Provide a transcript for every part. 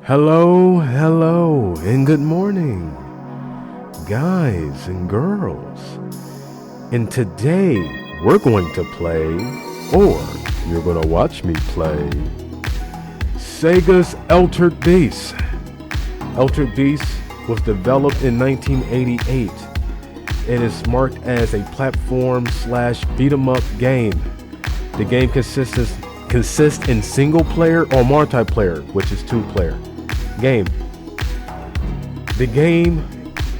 Hello, and good morning, guys and girls. And today we're going to play, or you're going to watch me play, Sega's Altered Beast. Altered Beast was developed in 1988. It is marked as a platform / beat 'em up game. The game consists in single player or multiplayer, which is 2-player game. The game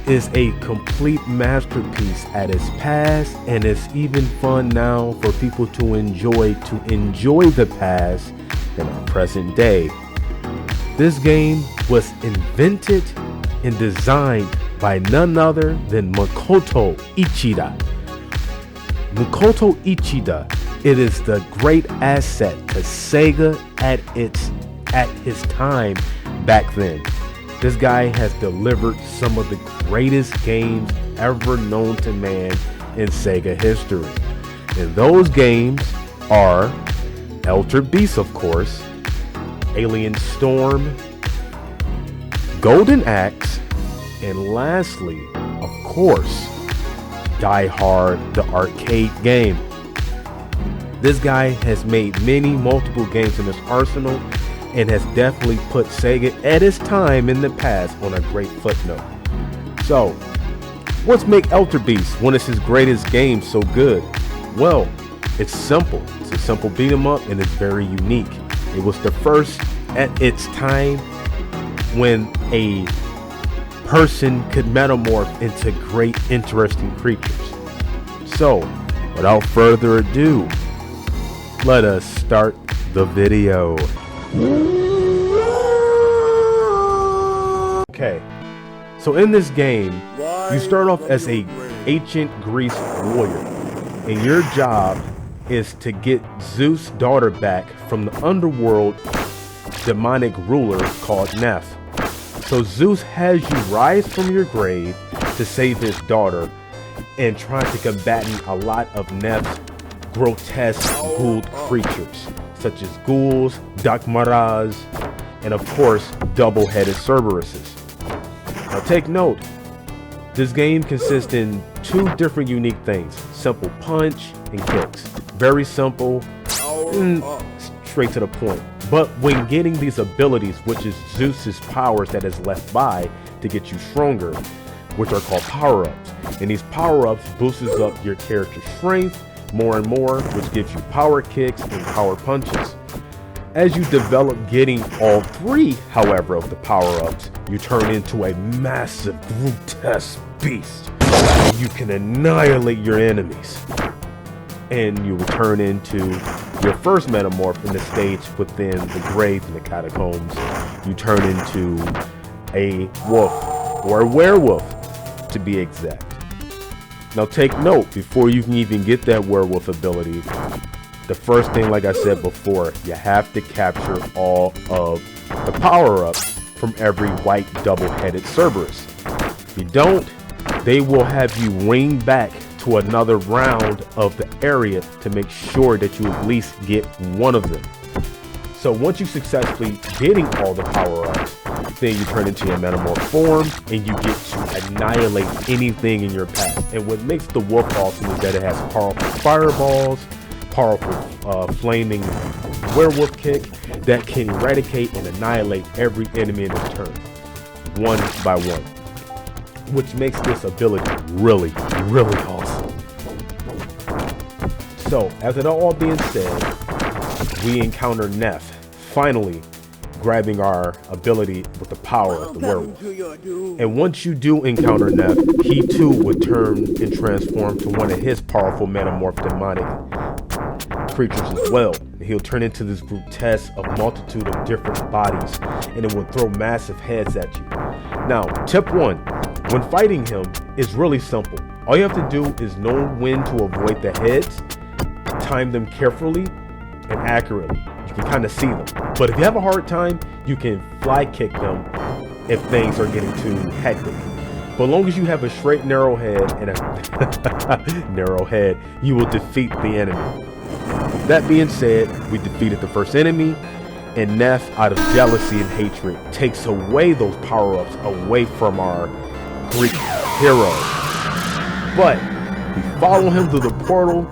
is a complete masterpiece at its past, and it's even fun now for people to enjoy the past in our present day. This game was invented and designed by none other than Makoto Uchida. Makoto Uchida, it is the great asset to Sega at his time back then. This guy has delivered some of the greatest games ever known to man in Sega history. And those games are Altered Beast, of course, Alien Storm, Golden Axe, and lastly, of course, Die Hard, the arcade game. This guy has made multiple games in his arsenal and has definitely put Sega at his time in the past on a great footnote. So, what's make Altered Beast one of his greatest games so good? Well, it's simple. It's a simple beat 'em up, and it's very unique. It was the first at its time when a person could metamorph into great, interesting creatures. So, without further ado, let us start the video. Okay, so in this game, you start off as a ancient Greece warrior, and your job is to get Zeus' daughter back from the underworld demonic ruler called Neph. So Zeus has you rise from your grave to save his daughter and try to combat a lot of Neph's grotesque ghoul creatures, such as ghouls, Dakmaras, and of course, double-headed Cerberuses. Now take note, this game consists in 2 different unique things: simple punch and kicks. Very simple and straight to the point. But when getting these abilities, which is Zeus's powers that is left by to get you stronger, which are called power-ups. And these power-ups boosts up your character's strength more and more, which gives you power kicks and power punches. As you develop getting all 3, however, of the power-ups, you turn into a massive, grotesque beast. You can annihilate your enemies. And you will turn into your first metamorph in the stage within the grave in the catacombs. You turn into a wolf, or a werewolf to be exact. Now take note, before you can even get that werewolf ability, the first thing, like I said before, you have to capture all of the power-ups from every white double-headed Cerberus. If you don't, they will have you ring back to another round of the area to make sure that you at least get one of them. So once you successfully getting all the power-ups, then you turn into your metamorph form and you get to annihilate anything in your path. And what makes the wolf awesome is that it has powerful fireballs, powerful flaming werewolf kick that can eradicate and annihilate every enemy in its turn, one by one, which makes this ability really awesome. So, as it all being said, we encounter Neph, finally grabbing our ability with the power of the werewolf. And once you do encounter Neph, he too would turn and transform to one of his powerful metamorph demonic creatures as well. He'll turn into this grotesque of multitude of different bodies, and it will throw massive heads at you. Now, tip 1, when fighting him, is really simple. All you have to do is know when to avoid the heads, time them carefully and accurately. You can kind of see them. But if you have a hard time, you can fly kick them if things are getting too hectic. But as long as you have a straight narrow head and a narrow head, you will defeat the enemy. That being said, we defeated the first enemy, And Neff, out of jealousy and hatred, takes away those power-ups away from our Greek hero. But we follow him through the portal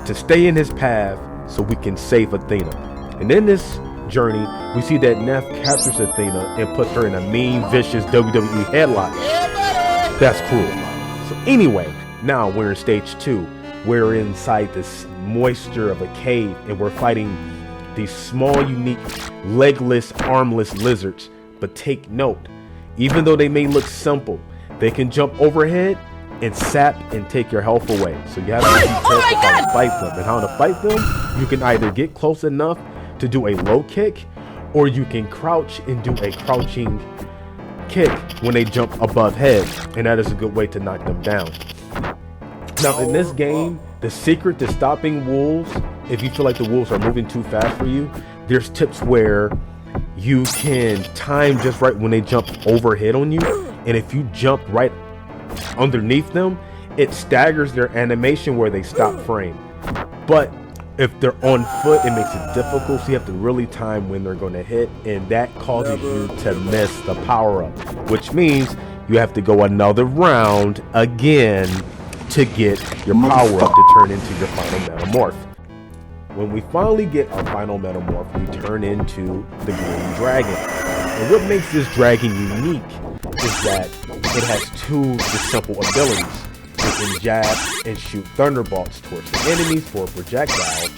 to stay in his path so we can save Athena. And in this journey, we see that Neff captures Athena and puts her in a mean, vicious WWE headlock. That's cruel. So anyway, now we're in stage 2. We're inside this moisture of a cave, and we're fighting these small, unique, legless, armless lizards. But take note, even though they may look simple, they can jump overhead and sap and take your health away. So you have to be careful how to fight them. And how to fight them, you can either get close enough to do a low kick, or you can crouch and do a crouching kick when they jump above head, and that is a good way to knock them down. Now in this game, the secret to stopping wolves, if you feel like the wolves are moving too fast for you, there's tips where you can time just right when they jump overhead on you, and if you jump right underneath them, it staggers their animation where they stop frame. But if they're on foot, it makes it difficult, so you have to really time when they're going to hit, and that causes you to miss the power-up, which means you have to go another round again to get your power-up to turn into your final metamorph. When we finally get our final metamorph, we turn into the green dragon. And what makes this dragon unique is that it has 2 just simple abilities. It can jab and shoot thunderbolts towards the enemies for a projectile,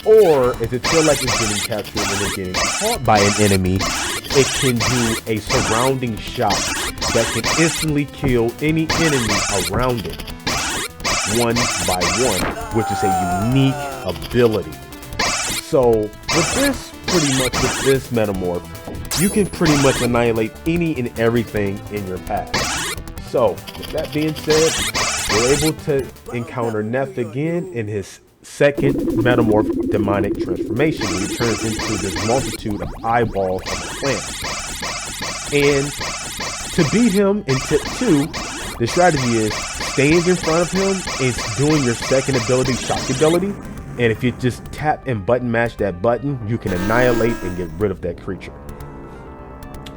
or if it feels like it's getting captured and it's getting caught by an enemy, it can do a surrounding shot that can instantly kill any enemy around it, one by one, which is a unique ability. So with this, pretty much with this metamorph, you can pretty much annihilate any and everything in your path. So with that being said, we're able to encounter Neff again in his second metamorph demonic transformation. He turns into this multitude of eyeballs of the plant. And to beat him in tip 2, the strategy is staying in front of him and doing your second ability, shock ability. And if you just tap and button mash that button, you can annihilate and get rid of that creature.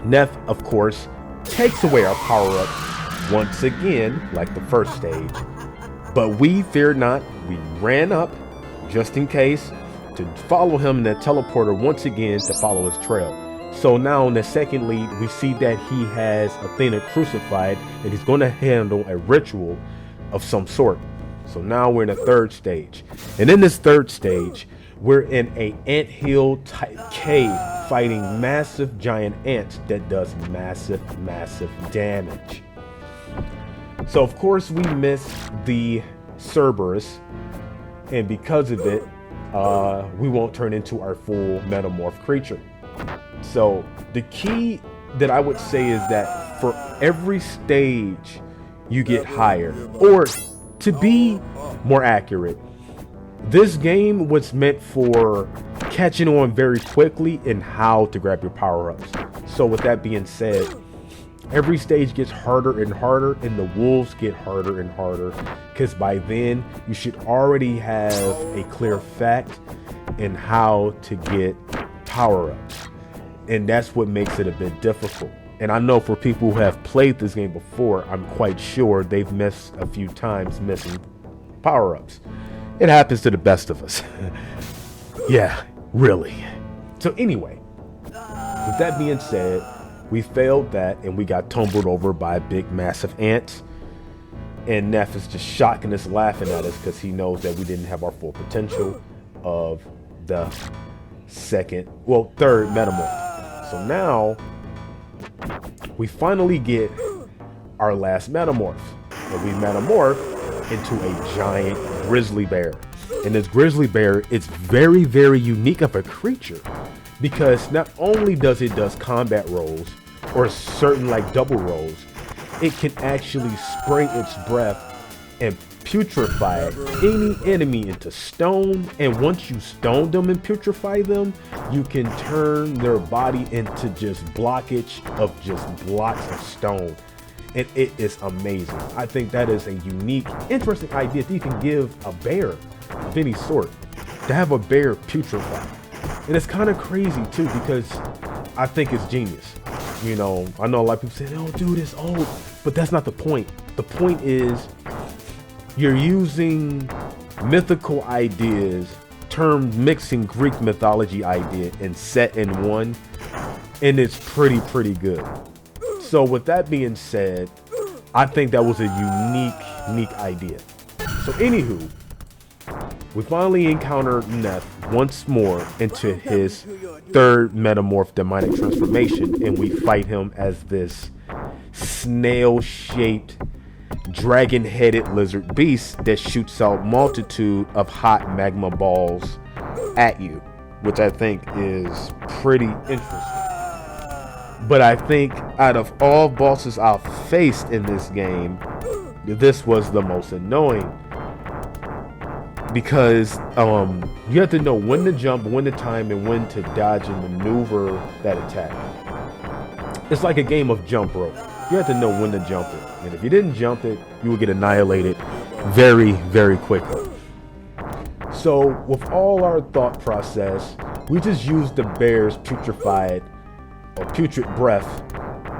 Neff, of course, takes away our power-up once again, like the first stage. But we fear not, we ran up just in case to follow him in the teleporter once again to follow his trail. So now in the second lead, we see that he has Athena crucified and he's going to handle a ritual of some sort. So now we're in the third stage. And in this third stage, we're in a anthill type cave fighting massive giant ants that does massive damage. So of course we missed the Cerberus, and because of it, we won't turn into our full metamorph creature. So the key that I would say is that for every stage you get higher, or to be more accurate, this game was meant for catching on very quickly in how to grab your power-ups. So with that being said, every stage gets harder and harder, and the wolves get harder and harder, because by then you should already have a clear fact in how to get power-ups, and that's what makes it a bit difficult. And I know for people who have played this game before, I'm quite sure they've missed a few times missing power-ups. It happens to the best of us. Yeah, really. So anyway, with that being said, we failed that and we got tumbled over by big massive ants, and Neff is just shocking us, laughing at us, because he knows that we didn't have our full potential of the third metamorph. So now we finally get our last metamorph, and we metamorph into a giant grizzly bear. And this grizzly bear is very unique of a creature, because not only does it does combat rolls or certain like double rolls, it can actually spray its breath and putrefy any enemy into stone. And once you stone them and putrefy them, you can turn their body into just blockage of just blocks of stone. And it is amazing. I think that is a unique, interesting idea that you can give a bear of any sort, to have a bear putrefy. And it's kind of crazy too, because I think it's genius. You know, I know a lot of people say, oh dude, it's old, but that's not the point. The point is you're using mythical ideas, mixing Greek mythology idea and set in one, and it's pretty good. So with that being said, I think that was a unique idea. So anywho, we finally encounter Neff once more into his third metamorph demonic transformation, and we fight him as this snail-shaped, dragon-headed lizard beast that shoots out multitude of hot magma balls at you, which I think is pretty interesting. But I think out of all bosses I've faced in this game, this was the most annoying, because you have to know when to jump, when to time, and when to dodge and maneuver that attack. It's like a game of jump rope. You have to know when to jump it, and if you didn't jump it, you will get annihilated very quickly. So with all our thought process, we just used the bear's putrid breath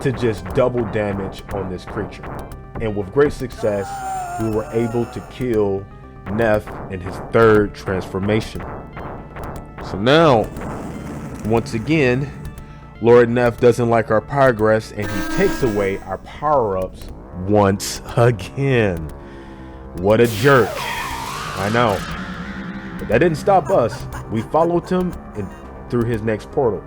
to just double damage on this creature, and with great success we were able to kill Neff in his third transformation. So now, once again, Lord Neff doesn't like our progress, and he takes away our power-ups once again. What a jerk. I know. But that didn't stop us. We followed him through his next portal.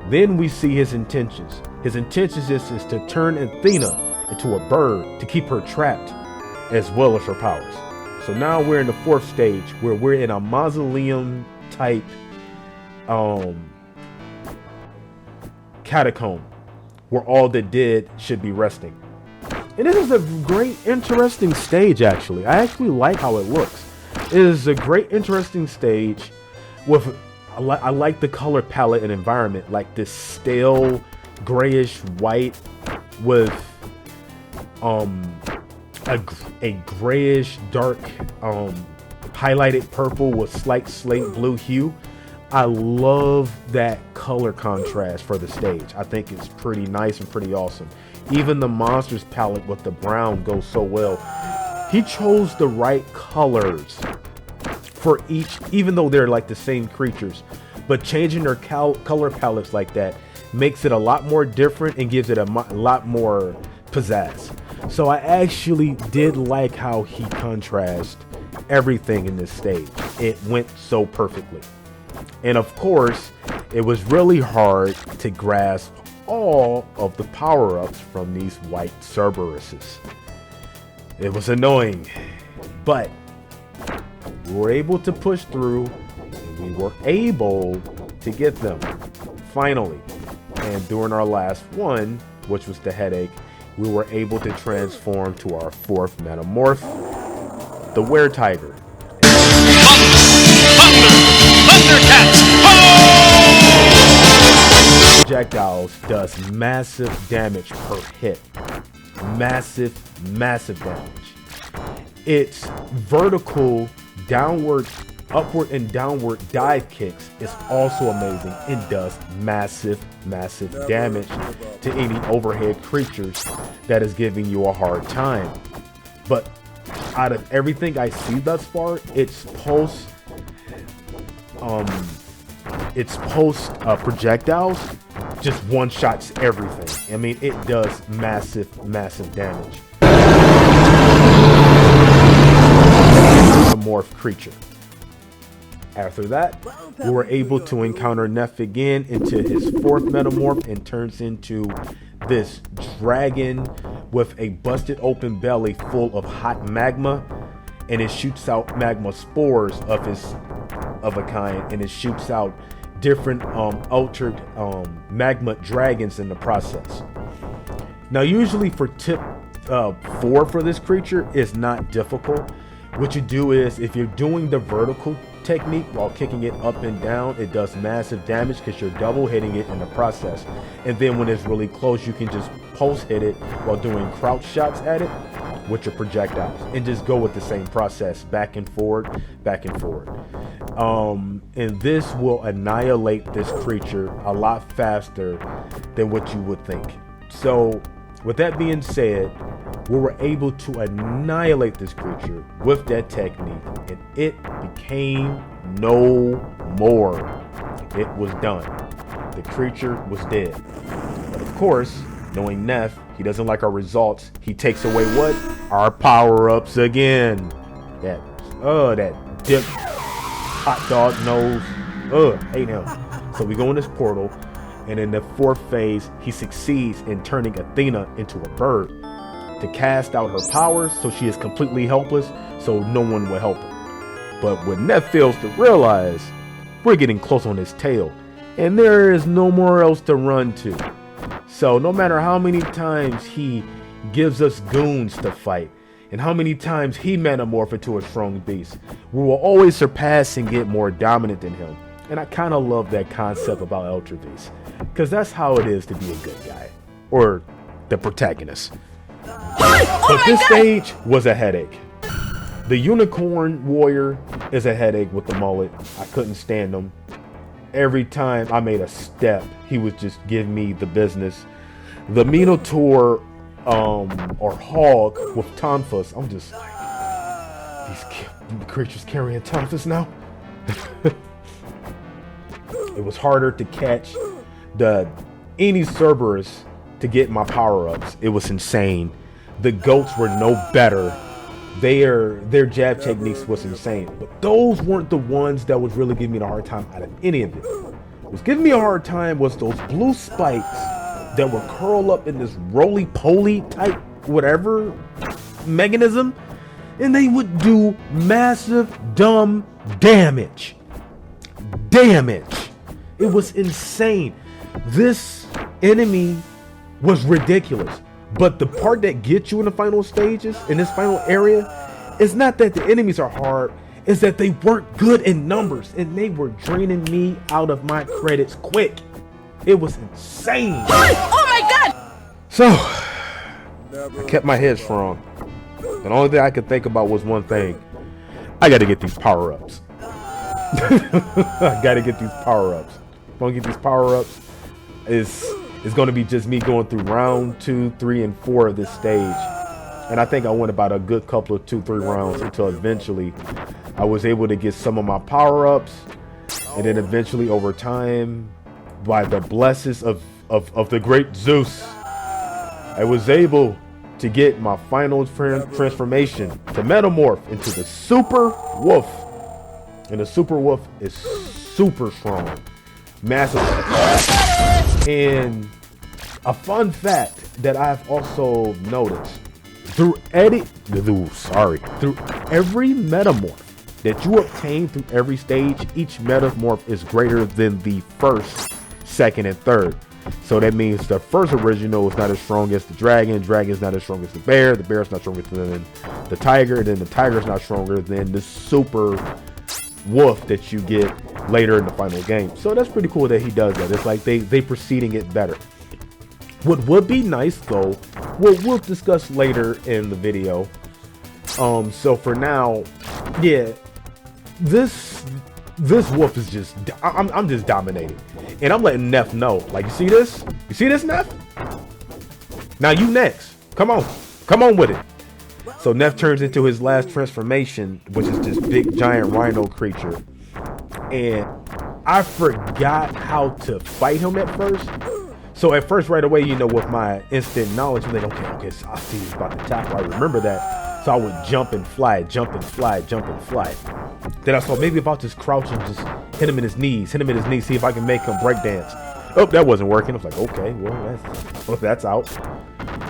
Then we see his intentions. His intentions is to turn Athena into a bird to keep her trapped, as well as her powers. So now we're in the fourth stage, where we're in a mausoleum type catacomb, where all the dead should be resting. And it is a great, interesting stage, actually. I actually like how it looks. It is a great, interesting stage with, I like the color palette and environment, like this stale, grayish white with a grayish dark highlighted purple with slight slate blue hue. I love that color contrast for the stage. I think it's pretty nice and pretty awesome. Even the monsters palette with the brown goes so well. He chose the right colors for each, even though they're like the same creatures, but changing their color palettes like that makes it a lot more different and gives it a lot more pizzazz. So I actually did like how he contrasts everything in this stage. It went so perfectly. And of course, it was really hard to grasp all of the power-ups from these white Cerberuses. It was annoying, but we were able to push through, and we were able to get them, finally. And during our last one, which was the headache, we were able to transform to our fourth metamorph, the Were-Tiger. Projectiles does massive damage per hit. Massive damage. Its vertical upward and downward dive kicks is also amazing and does massive damage to any overhead creatures that is giving you a hard time. But out of everything I see thus far, its post projectiles just one-shots everything. I mean, it does massive damage. Morph creature. After that, we were able to encounter Neff again into his fourth metamorph, and turns into this dragon with a busted open belly full of hot magma, and it shoots out magma spores of a kind, and it shoots out different altered magma dragons in the process. Now usually for tip 4 for this creature is not difficult. What you do is, if you're doing the vertical technique while kicking it up and down, it does massive damage because you're double hitting it in the process. And then when it's really close, you can just post hit it while doing crouch shots at it with your projectiles, and just go with the same process back and forward. And this will annihilate this creature a lot faster than what you would think. So with that being said, we were able to annihilate this creature with that technique, and it became no more. It was done. The creature was dead. But of course, knowing Neff, he doesn't like our results. He takes away what? Our power-ups again. That dip hot dog nose. Hate him. So we go in this portal, and in the 4th phase, he succeeds in turning Athena into a bird to cast out her powers, so she is completely helpless, so no one will help her. But what Neff fails to realize, we're getting close on his tail, and there is no more else to run to. So no matter how many times he gives us goons to fight, and how many times he metamorphs into a strong beast, we will always surpass and get more dominant than him. And I kind of love that concept about Ultra Beast, because that's how it is to be a good guy, or the protagonist. But this stage was a headache. The Unicorn Warrior is a headache with the mullet. I couldn't stand him. Every time I made a step, he was just giving me the business. The Minotaur or Hog with Tonfus, I'm just like, these creatures carrying Tonfus now? It was harder to catch any Cerberus to get my power-ups. It was insane. The goats were no better. Their jab techniques was insane. But those weren't the ones that was really giving me the hard time out of any of it. What was giving me a hard time was those blue spikes that would curl up in this roly-poly type whatever mechanism, and they would do massive dumb damage. It was insane. This enemy was ridiculous. But the part that gets you in the final stages, in this final area, is not that the enemies are hard, is that they weren't good in numbers, and they were draining me out of my credits quick. It was insane. Oh my god! So, I kept my head strong. The only thing I could think about was one thing. I gotta get these power-ups. I gotta get these power-ups. If I don't get these power-ups, it's going to be just me going through round 2, 3, and 4 of this stage. And I think I went about a good couple of 2-3 rounds until eventually I was able to get some of my power-ups. And then eventually over time, by the blessings of the great Zeus, I was able to get my final transformation to metamorph into the Super Wolf. And the Super Wolf is super strong. Massive. And a fun fact that I've also noticed through every metamorph that you obtain through every stage, each metamorph is greater than the first, second, and third. So that means the first original is not as strong as the dragon is not as strong as the bear is not stronger than the tiger, and then the tiger is not stronger than the super wolf that you get later in the final game. So that's pretty cool that he does that. It's like they proceeding it better. What would be nice though, we'll discuss later in the video. So for now, yeah, this wolf is just, I'm just dominating, and I'm letting Neff know. Like, you see this, Neff? Now you next. Come on with it. So Neff turns into his last transformation, which is this big giant rhino creature. And I forgot how to fight him at first. So at first, right away, you know, with my instant knowledge, I'm like, okay, so I see he's about to tackle. I remember that. So I would jump and fly. Then I thought maybe if I just crouch and just hit him in his knees, see if I can make him breakdance. Oh, that wasn't working. I was like, okay, well, that's out.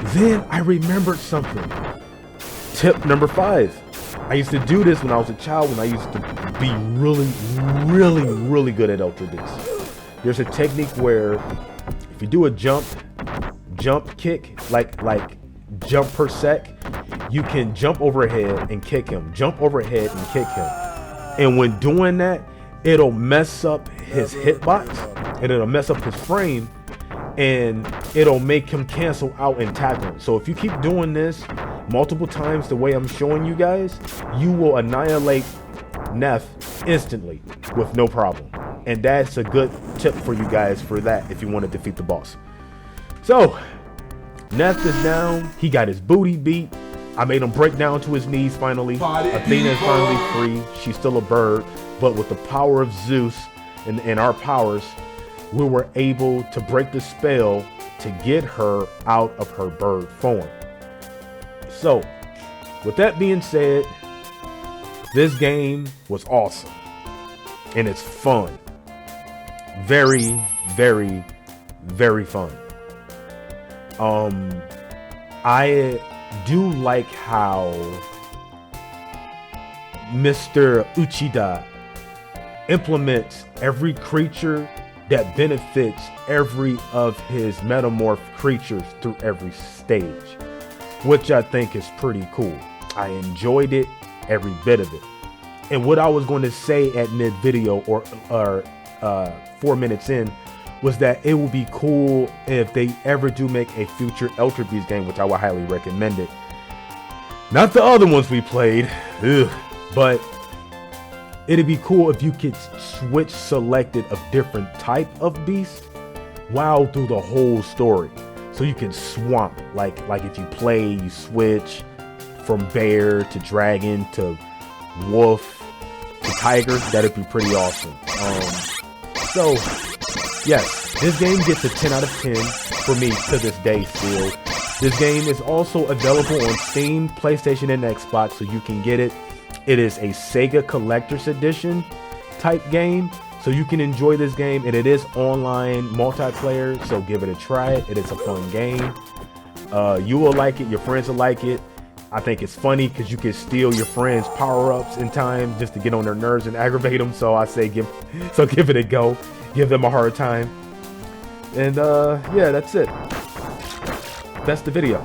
Then I remembered something. Tip number 5. I used to do this when I was a child, when I used to be really good at Ultra Beast. There's a technique where if you do a jump kick, like jump per sec, you can jump overhead and kick him, and when doing that, it'll mess up his hitbox and it'll mess up his frame, and it'll make him cancel out and tackle. So if you keep doing this multiple times the way I'm showing you guys, you will annihilate Neff instantly with no problem. And that's a good tip for you guys for that if you want to defeat the boss. So, Neff is down. He got his booty beat. I made him break down to his knees finally. Athena is finally free. She's still a bird. But with the power of Zeus and our powers, we were able to break the spell to get her out of her bird form. So, with that being said, this game was awesome. And it's fun. Very, very, very fun. I do like how Mr. Uchida implements every creature that benefits every of his metamorph creatures through every stage, which I think is pretty cool. I enjoyed it, every bit of it. And what I was going to say at mid video or 4 minutes in was that it would be cool if they ever do make a future Ultra Beast game, which I would highly recommend it. Not the other ones we played, but it'd be cool if you could switch selected of different type of beast while through the whole story. So you can swap, like if you play, you switch from bear to dragon to wolf to tiger. That'd be pretty awesome. So yes, this game gets a 10 out of 10 for me to this day still. This game is also available on Steam, PlayStation, and Xbox, so you can get it. It is a Sega Collector's Edition type game, so you can enjoy this game, and it is online multiplayer, so give it a try. It is a fun game. You will like it, your friends will like it. I think it's funny because you can steal your friends' power-ups in time just to get on their nerves and aggravate them, so I say give it a go. Give them a hard time. And yeah, that's it. That's the video.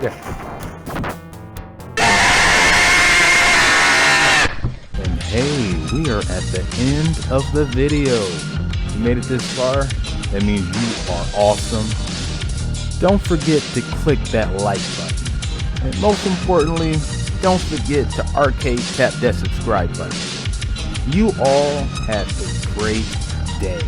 Yeah. And hey, we are at the end of the video. You made it this far, that means you are awesome. Don't forget to click that like button. And most importantly, don't forget to arcade tap that subscribe button. You all have a great day.